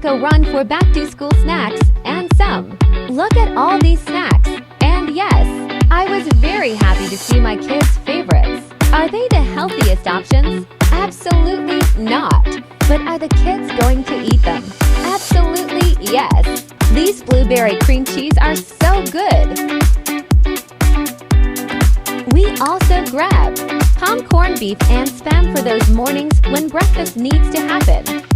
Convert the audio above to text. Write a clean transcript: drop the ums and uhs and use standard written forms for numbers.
Costco run for back-to-school snacks and some. Look at all these snacks. And yes, I was very happy to see my kids' favorites. Are they the healthiest options? Absolutely not. But are the kids going to eat them? Absolutely yes. These blueberry cream cheese are so good. We also grab corned beef and spam for those mornings when breakfast needs to happen.